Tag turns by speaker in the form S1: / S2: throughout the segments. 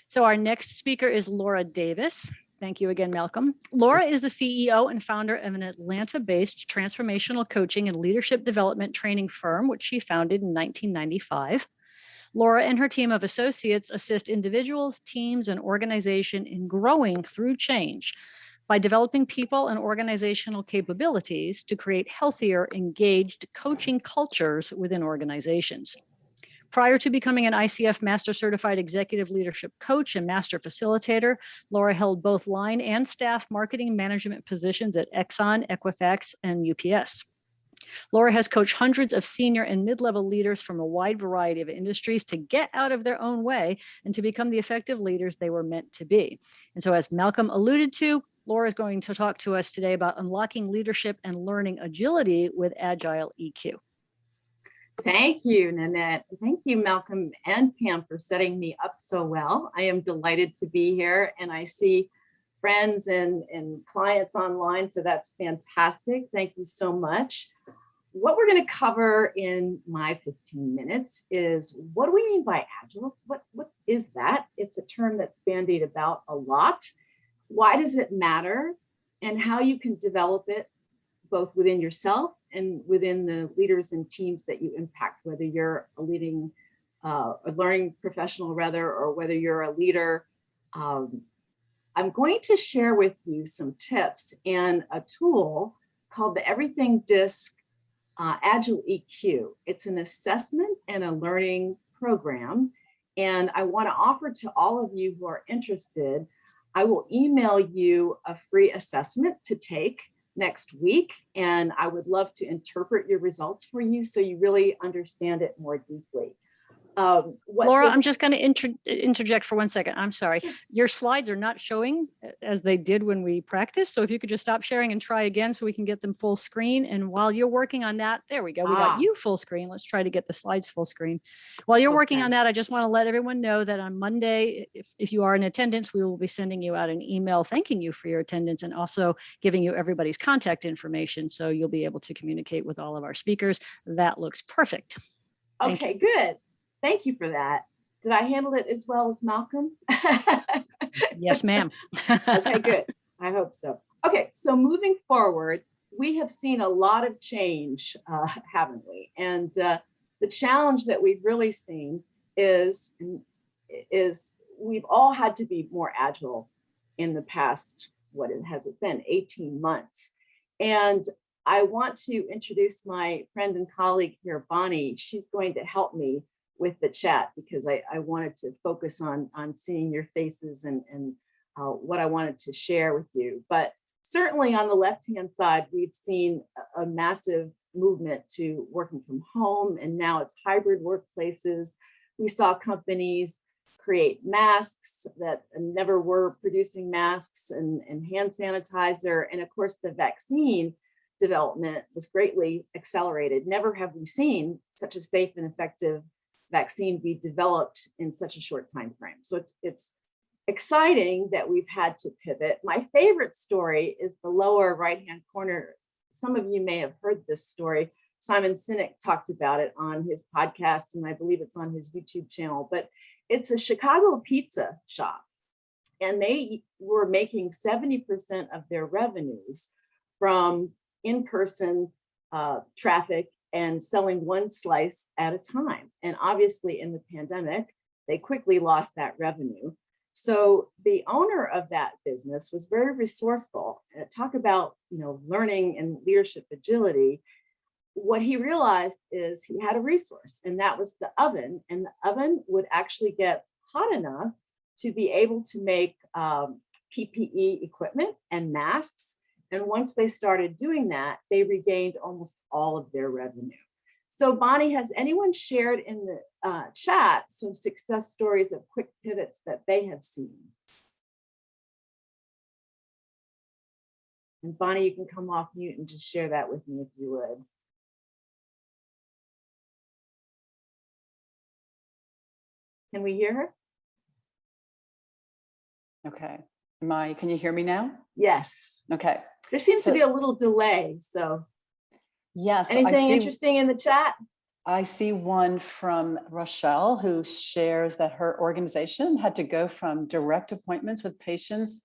S1: So our next speaker is Laura Davis. Thank you again, Malcolm. Laura is the CEO and founder of an Atlanta-based transformational coaching and leadership development training firm, which she founded in 1995. Laura and her team of associates assist individuals, teams, and organizations in growing through change by developing people and organizational capabilities to create healthier, engaged coaching cultures within organizations. Prior to becoming an ICF Master Certified Executive Leadership Coach and Master Facilitator, Laura held both line and staff marketing management positions at Exxon, Equifax, and UPS. Laura has coached hundreds of senior and mid-level leaders from a wide variety of industries to get out of their own way and to become the effective leaders they were meant to be. And so, as Malcolm alluded to, Laura is going to talk to us today about unlocking leadership and learning agility with Agile EQ.
S2: Thank you, Nanette. Thank you, Malcolm and Pam, for setting me up so well. I am delighted to be here, and I see friends and clients online, so that's fantastic. Thank you so much. What we're going to cover in my 15 minutes is, what do we mean by Agile? What is that? It's a term that's bandied about a lot. Why does it matter? And how you can develop it both within yourself and within the leaders and teams that you impact, whether you're a learning professional rather, or whether you're a leader. I'm going to share with you some tips and a tool called the Everything DiSC Agile EQ. It's an assessment and a learning program. And I want to offer to all of you who are interested, I will email you a free assessment to take next week, and I would love to interpret your results for you so you really understand it more deeply.
S1: Laura, I'm just going to interject for 1 second. I'm sorry. Your slides are not showing as they did when we practiced. So if you could just stop sharing and try again so we can get them full screen. And while you're working on that, there we go. We got you full screen. Let's try to get the slides full screen. While you're working on that, I just want to let everyone know that on Monday, if you are in attendance, we will be sending you out an email thanking you for your attendance and also giving you everybody's contact information. So you'll be able to communicate with all of our speakers. That looks perfect.
S2: Okay, good. Thank you for that. Did I handle it as well as Malcolm?
S1: Yes, ma'am.
S2: Okay, good. I hope so. Okay, so moving forward, we have seen a lot of change, haven't we? And the challenge that we've really seen is we've all had to be more agile in the past, has it been, 18 months. And I want to introduce my friend and colleague here, Bonnie. She's going to help me with the chat because I wanted to focus on seeing your faces and what I wanted to share with you. But certainly on the left-hand side, we've seen a massive movement to working from home, and now it's hybrid workplaces. We saw companies create masks that never were producing masks and hand sanitizer. And of course, the vaccine development was greatly accelerated. Never have we seen such a safe and effective vaccine be developed in such a short time frame. So it's exciting that we've had to pivot. My favorite story is the lower right-hand corner. Some of you may have heard this story. Simon Sinek talked about it on his podcast, and I believe it's on his YouTube channel, but it's a Chicago pizza shop. And they were making 70% of their revenues from in-person traffic and selling one slice at a time. And obviously in the pandemic, they quickly lost that revenue. So the owner of that business was very resourceful. Talk about, learning and leadership agility. What he realized is he had a resource, and that was the oven. And the oven would actually get hot enough to be able to make PPE equipment and masks. And once they started doing that, they regained almost all of their revenue. So Bonnie, has anyone shared in the chat some success stories of quick pivots that they have seen? And Bonnie, you can come off mute and just share that with me if you would. Can we hear her?
S3: Okay. Can you hear me now?
S2: Yes.
S3: Okay.
S2: There seems to be a little delay, so.
S3: Yes.
S2: Anything interesting in the chat?
S3: I see one from Rochelle who shares that her organization had to go from direct appointments with patients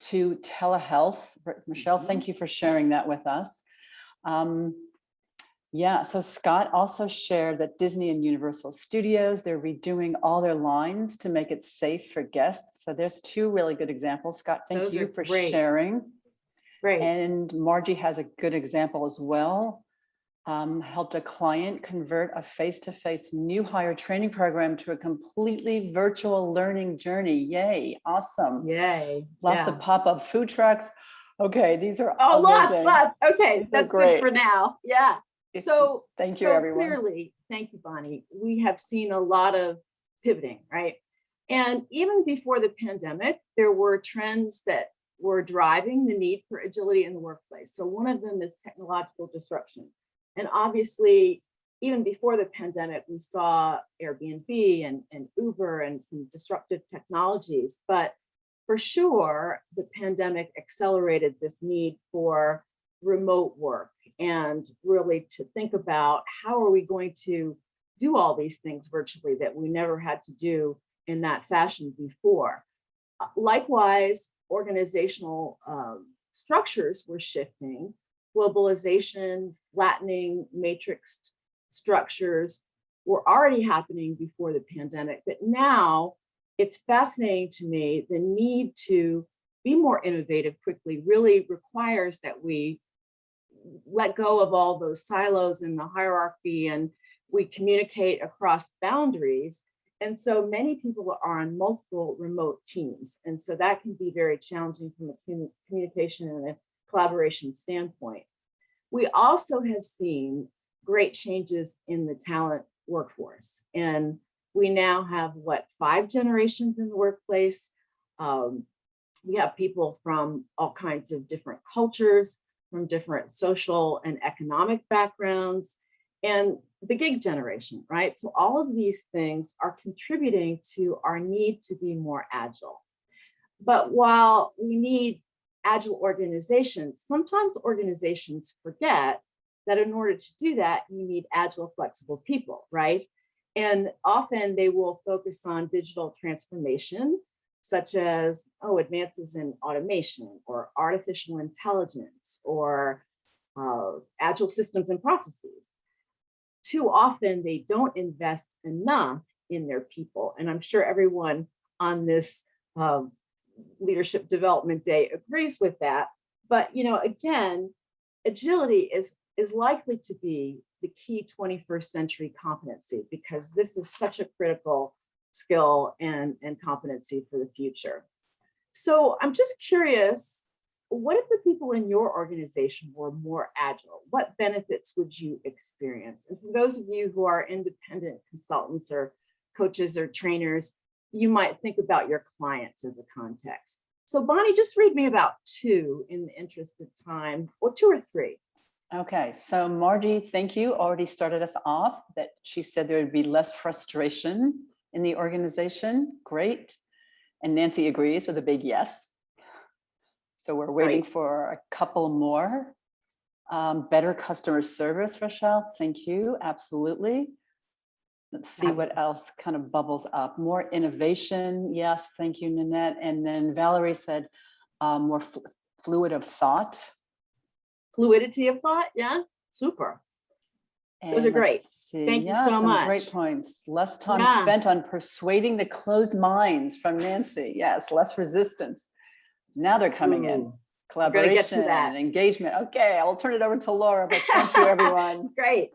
S3: to telehealth. Rochelle, thank you for sharing that with us. Yeah, so Scott also shared that Disney and Universal Studios, they're redoing all their lines to make it safe for guests. So there's two really good examples. Scott, thank
S2: Those
S3: you
S2: are
S3: for
S2: great.
S3: sharing.
S2: Great.
S3: And Margie has a good example as well. Helped a client convert a face-to-face new hire training program to a completely virtual learning journey. Yay, awesome.
S2: Yay.
S3: Lots of pop-up food trucks. Okay, these are amazing.
S2: Lots. Okay,
S3: These are
S2: that's
S3: great.
S2: good for now. Yeah. So
S3: thank you, everyone.
S2: Clearly, thank you, Bonnie. We have seen a lot of pivoting, right? And even before the pandemic, there were trends that were driving the need for agility in the workplace. So one of them is technological disruption. And obviously, even before the pandemic, we saw Airbnb and Uber and some disruptive technologies. But for sure, the pandemic accelerated this need for remote work and really to think about how are we going to do all these things virtually that we never had to do in that fashion before. Likewise, organizational structures were shifting. Globalization, flattening, matrixed structures were already happening before the pandemic, but now it's fascinating to me. The need to be more innovative quickly really requires that we let go of all those silos in the hierarchy and we communicate across boundaries. And so many people are on multiple remote teams. And so that can be very challenging from a communication and a collaboration standpoint. We also have seen great changes in the talent workforce. And we now have 5 generations in the workplace. We have people from all kinds of different cultures, from different social and economic backgrounds, and the gig generation, right? So all of these things are contributing to our need to be more agile. But while we need agile organizations, sometimes organizations forget that in order to do that, you need agile, flexible people, right? And often they will focus on digital transformation, such as, advances in automation or artificial intelligence or agile systems and processes. Too often they don't invest enough in their people. And I'm sure everyone on this Leadership Development Day agrees with that. But, again, agility is likely to be the key 21st century competency because this is such a critical skill and competency for the future. So I'm just curious, what if the people in your organization were more agile? What benefits would you experience? And for those of you who are independent consultants or coaches or trainers, you might think about your clients as a context. So Bonnie, just read me about 2 in the interest of time, or 2 or 3.
S3: Okay, so Margie, thank you, already started us off that she said there would be less frustration in the organization. Great. And Nancy agrees with a big yes. So we're waiting for a couple more. Better customer service, Rochelle. Thank you. Absolutely. Let's see what else kind of bubbles up. More innovation. Yes. Thank you, Nanette. And then Valerie said more fluid of thought.
S2: Fluidity of thought. Yeah. Super. Those are great. Thank you so much.
S3: Great points. Less time spent on persuading the closed minds from Nancy. Yes. Less resistance. Now they're coming in. Collaboration and engagement. Okay, I'll turn it over to Laura, but thank you, everyone.
S2: Great.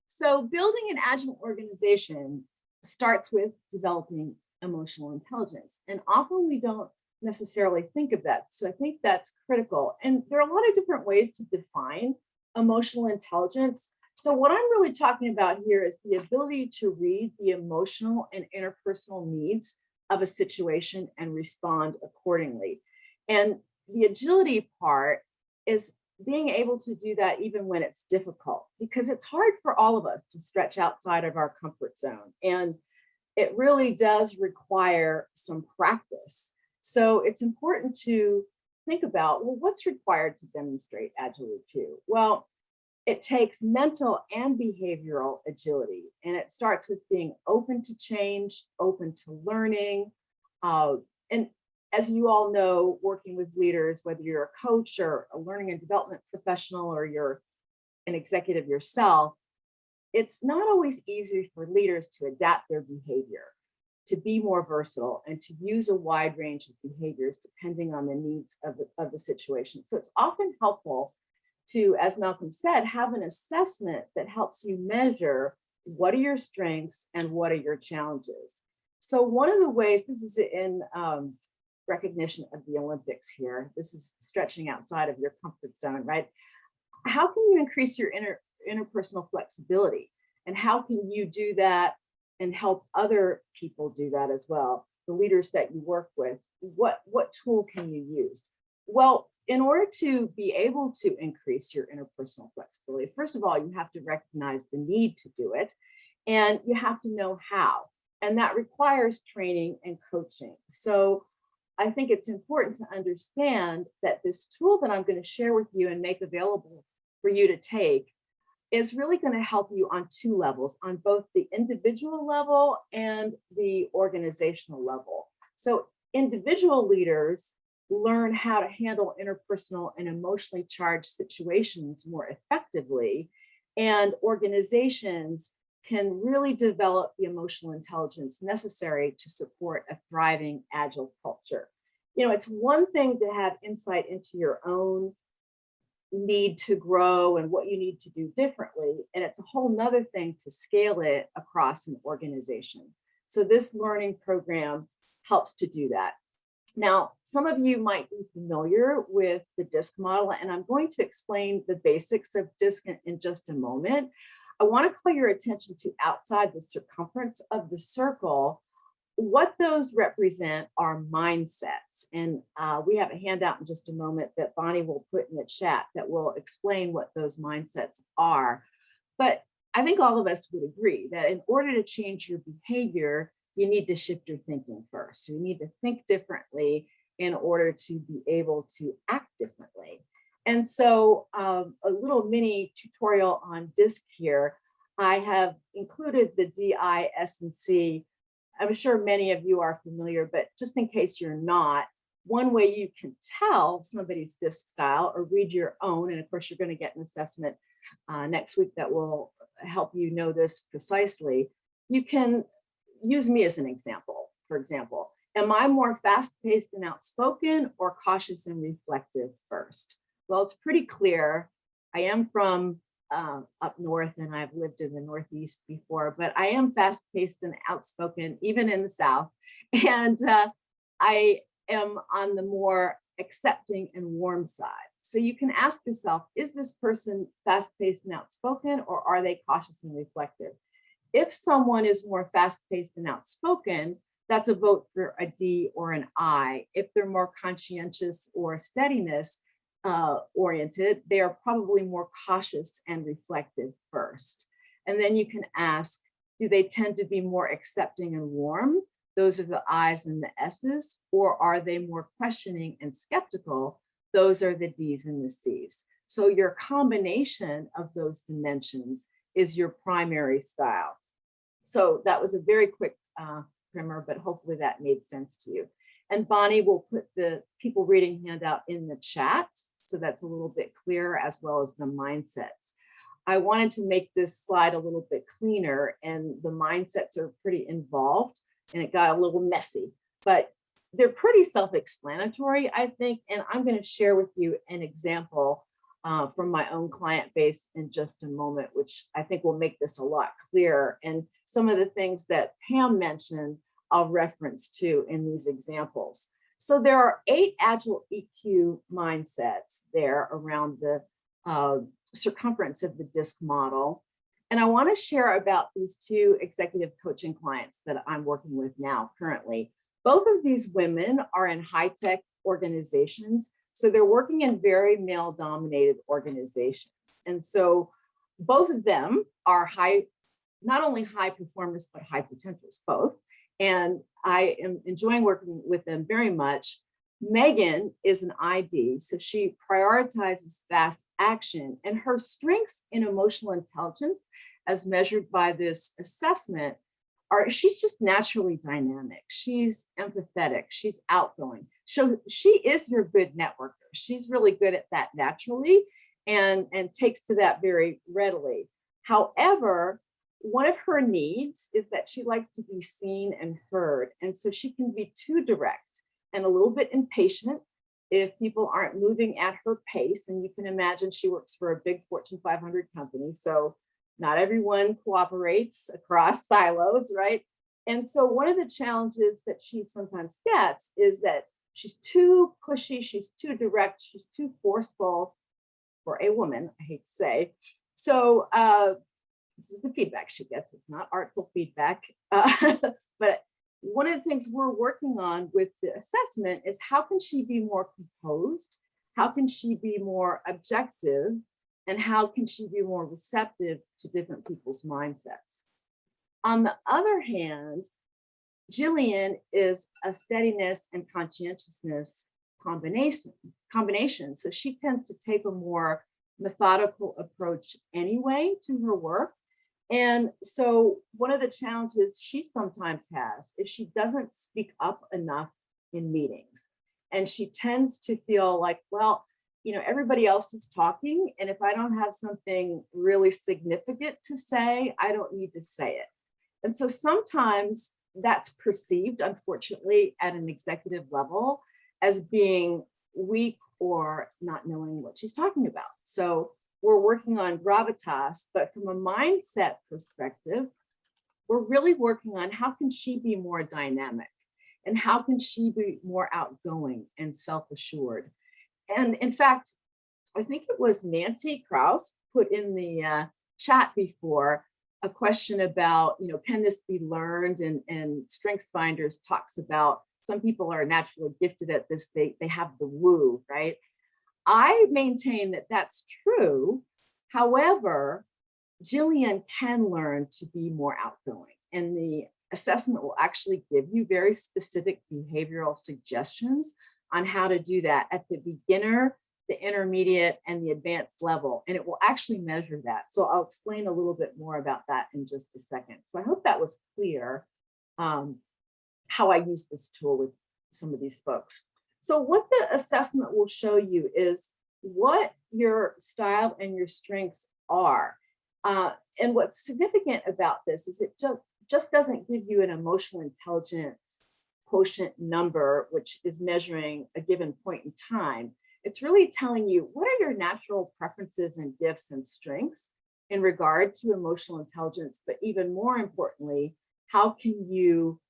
S2: So building an agile organization starts with developing emotional intelligence. And often we don't necessarily think of that. So I think that's critical. And there are a lot of different ways to define emotional intelligence. So what I'm really talking about here is the ability to read the emotional and interpersonal needs of a situation and respond accordingly. And the agility part is being able to do that even when it's difficult, because it's hard for all of us to stretch outside of our comfort zone. And it really does require some practice. So it's important to think about, well, what's required to demonstrate agility too? Well, It takes mental and behavioral agility, and it starts with being open to change, open to learning. And as you all know, working with leaders, whether you're a coach or a learning and development professional, or you're an executive yourself, it's not always easy for leaders to adapt their behavior, to be more versatile, and to use a wide range of behaviors depending on the needs of the situation. So it's often helpful to, as Malcolm said, have an assessment that helps you measure what are your strengths and what are your challenges. So one of the ways, this is in recognition of the Olympics here, this is stretching outside of your comfort zone, right? How can you increase your interpersonal flexibility? And how can you do that and help other people do that as well? The leaders that you work with, what tool can you use? Well, in order to be able to increase your interpersonal flexibility, first of all, you have to recognize the need to do it, and you have to know how. And that requires training and coaching. So I think it's important to understand that this tool that I'm going to share with you and make available for you to take is really going to help you on two levels, on both the individual level and the organizational level. So individual leaders learn how to handle interpersonal and emotionally charged situations more effectively, and organizations can really develop the emotional intelligence necessary to support a thriving Agile culture. You know, it's one thing to have insight into your own need to grow and what you need to do differently, and it's a whole nother thing to scale it across an organization. So this learning program helps to do that. Now, some of you might be familiar with the DiSC model, and I'm going to explain the basics of DiSC in just a moment. I want to call your attention to outside the circumference of the circle. What those represent are mindsets. And we have a handout in just a moment that Bonnie will put in the chat that will explain what those mindsets are. But I think all of us would agree that in order to change your behavior, you need to shift your thinking first. So you need to think differently in order to be able to act differently. And so a little mini tutorial on DiSC here. I have included the DISC. I'm sure many of you are familiar, but just in case you're not, one way you can tell somebody's DiSC style or read your own, and of course you're going to get an assessment next week that will help you know this precisely. You can use me as an example. For example, am I more fast-paced and outspoken, or cautious and reflective first? Well, it's pretty clear. I am from up north, and I've lived in the Northeast before, but I am fast-paced and outspoken, even in the South. And I am on the more accepting and warm side. So you can ask yourself, is this person fast-paced and outspoken, or are they cautious and reflective? If someone is more fast-paced and outspoken, that's a vote for a D or an I. If they're more conscientious or steadiness oriented, they are probably more cautious and reflective first. And then you can ask, do they tend to be more accepting and warm? Those are the I's and the S's. Or are they more questioning and skeptical? Those are the D's and the C's. So your combination of those dimensions is your primary style. So that was a very quick primer, but hopefully that made sense to you. And Bonnie will put the people reading handout in the chat, so that's a little bit clearer, as well as the mindsets. I wanted to make this slide a little bit cleaner, and the mindsets are pretty involved, and it got a little messy, but they're pretty self-explanatory, I think, and I'm going to share with you an example from my own client base in just a moment, which I think will make this a lot clearer. And some of the things that Pam mentioned, I'll reference to in these examples. So there are 8 Agile EQ mindsets there around the circumference of the DiSC model. And I want to share about these 2 executive coaching clients that I'm working with now currently. Both of these women are in high-tech organizations. So they're working in very male-dominated organizations. And so both of them are not only high performers, but high potentials, both. And I am enjoying working with them very much. Megan is an ID, so she prioritizes fast action, and her strengths in emotional intelligence, as measured by this assessment, are she's just naturally dynamic. She's empathetic. She's outgoing. So she is your good networker. She's really good at that naturally and takes to that very readily. However, one of her needs is that she likes to be seen and heard. And so she can be too direct and a little bit impatient if people aren't moving at her pace. And you can imagine she works for a big Fortune 500 company. So not everyone cooperates across silos, right? And so one of the challenges that she sometimes gets is that she's too pushy, she's too direct, she's too forceful for a woman, I hate to say. So this is the feedback she gets. It's not artful feedback. But one of the things we're working on with the assessment is how can she be more composed? How can she be more objective? And how can she be more receptive to different people's mindsets? On the other hand, Jillian is a steadiness and conscientiousness combination. So she tends to take a more methodical approach anyway to her work. And so one of the challenges she sometimes has is she doesn't speak up enough in meetings. And she tends to feel like, well, everybody else is talking. And if I don't have something really significant to say, I don't need to say it. And so sometimes that's perceived, unfortunately, at an executive level as being weak or not knowing what she's talking about. So we're working on gravitas, but from a mindset perspective, we're really working on how can she be more dynamic and how can she be more outgoing and self-assured. And in fact, I think it was Nancy Krause put in the chat before a question about, can this be learned? And StrengthsFinders talks about some people are naturally gifted at this. They have the woo, right? I maintain that that's true. However, Jillian can learn to be more outgoing, and the assessment will actually give you very specific behavioral suggestions on how to do that at the beginner, the intermediate, and the advanced level. And it will actually measure that. So I'll explain a little bit more about that in just a second. So I hope that was clear how I use this tool with some of these folks. So what the assessment will show you is what your style and your strengths are. And what's significant about this is it just doesn't give you an emotional intelligence quotient number, which is measuring a given point in time. It's really telling you what are your natural preferences and gifts and strengths in regard to emotional intelligence, but even more importantly, how can you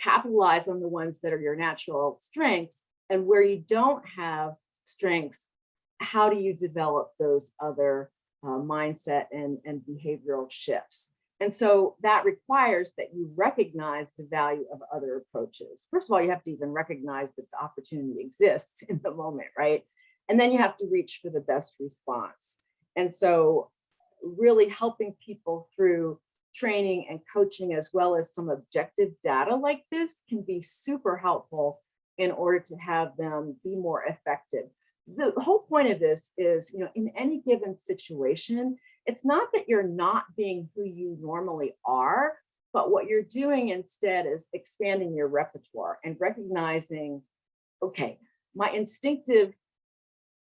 S2: capitalize on the ones that are your natural strengths, and where you don't have strengths, how do you develop those other mindset and behavioral shifts? And so that requires that you recognize the value of other approaches. First of all, you have to even recognize that the opportunity exists in the moment, right? And then you have to reach for the best response. And so really helping people through training and coaching, as well as some objective data like this, can be super helpful in order to have them be more effective. The whole point of this is, in any given situation, it's not that you're not being who you normally are, but what you're doing instead is expanding your repertoire and recognizing, okay, my instinctive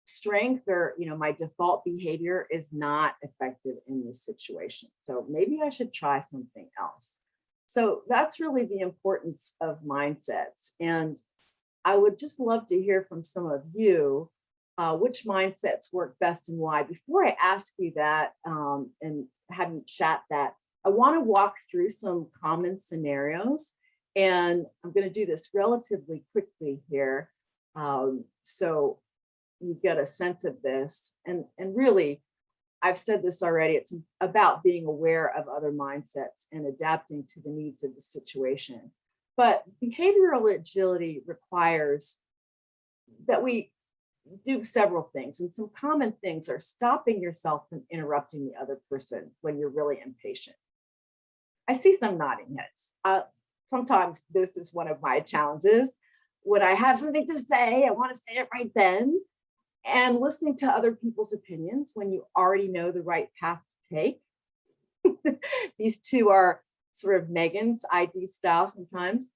S2: strength or my default behavior is not effective in this situation. So maybe I should try something else. So that's really the importance of mindsets. And I would just love to hear from some of you which mindsets work best and why. Before I ask you that and have you chat that, I want to walk through some common scenarios. And I'm going to do this relatively quickly here. So you get a sense of this. And really, I've said this already, it's about being aware of other mindsets and adapting to the needs of the situation. But behavioral agility requires that we do several things. And some common things are stopping yourself from interrupting the other person when you're really impatient. I see some nodding heads. Sometimes this is one of my challenges. when I have something to say, I want to say it right then. And listening to other people's opinions when you already know the right path to take. These two are sort of Megan's ID style sometimes.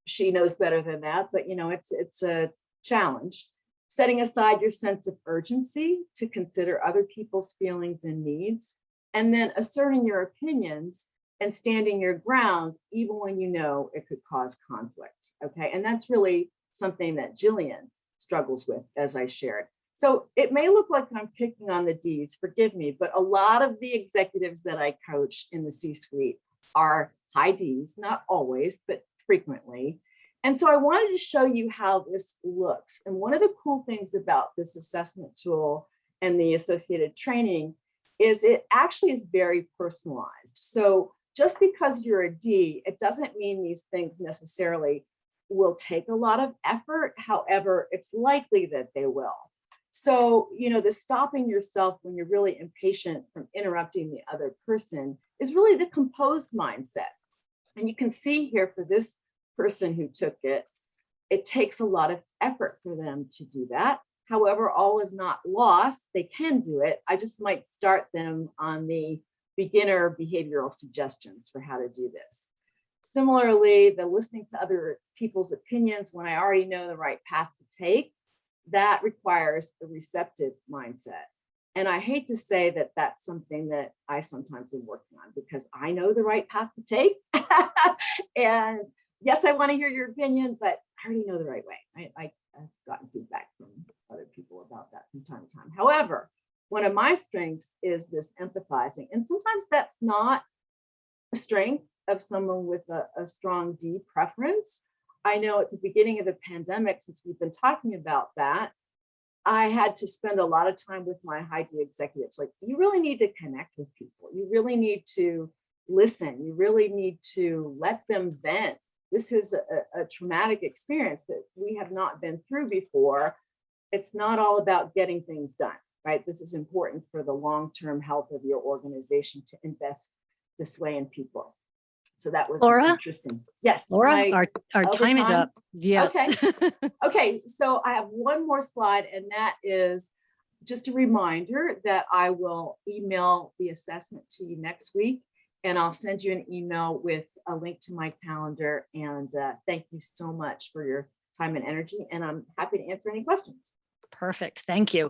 S2: She knows better than that, but it's a challenge. Setting aside your sense of urgency to consider other people's feelings and needs, and then asserting your opinions and standing your ground, even when you know it could cause conflict. Okay, and that's really something that Jillian struggles with, as I shared. So it may look like I'm picking on the D's, forgive me, but a lot of the executives that I coach in the C-suite are high D's, not always, but frequently. And so I wanted to show you how this looks. And one of the cool things about this assessment tool and the associated training is it actually is very personalized. So just because you're a D, it doesn't mean these things necessarily will take a lot of effort. However, it's likely that they will. So, the stopping yourself when you're really impatient from interrupting the other person is really the composed mindset. And you can see here for this person who took it, it takes a lot of effort for them to do that. However, all is not lost. They can do it. I just might start them on the beginner behavioral suggestions for how to do this. Similarly, the listening to other people's opinions when I already know the right path to take, that requires a receptive mindset. And I hate to say that that's something that I sometimes am working on because I know the right path to take. And yes, I want to hear your opinion, but I already know the right way. I've gotten feedback from other people about that from time to time. However, one of my strengths is this empathizing. And sometimes that's not a strength of someone with a strong D preference. I know at the beginning of the pandemic, since we've been talking about that, I had to spend a lot of time with my high D executives. Like, you really need to connect with people. You really need to listen. You really need to let them vent. This is a traumatic experience that we have not been through before. It's not all about getting things done, right? This is important for the long-term health of your organization to invest this way in people. So that was
S1: Laura?
S2: interesting. Yes.
S1: Laura, our time is up. Yes.
S2: Okay. Okay. So I have one more slide, and that is just a reminder that I will email the assessment to you next week, and I'll send you an email with a link to my calendar. And thank you so much for your time and energy. And I'm happy to answer any questions.
S1: Perfect. Thank you.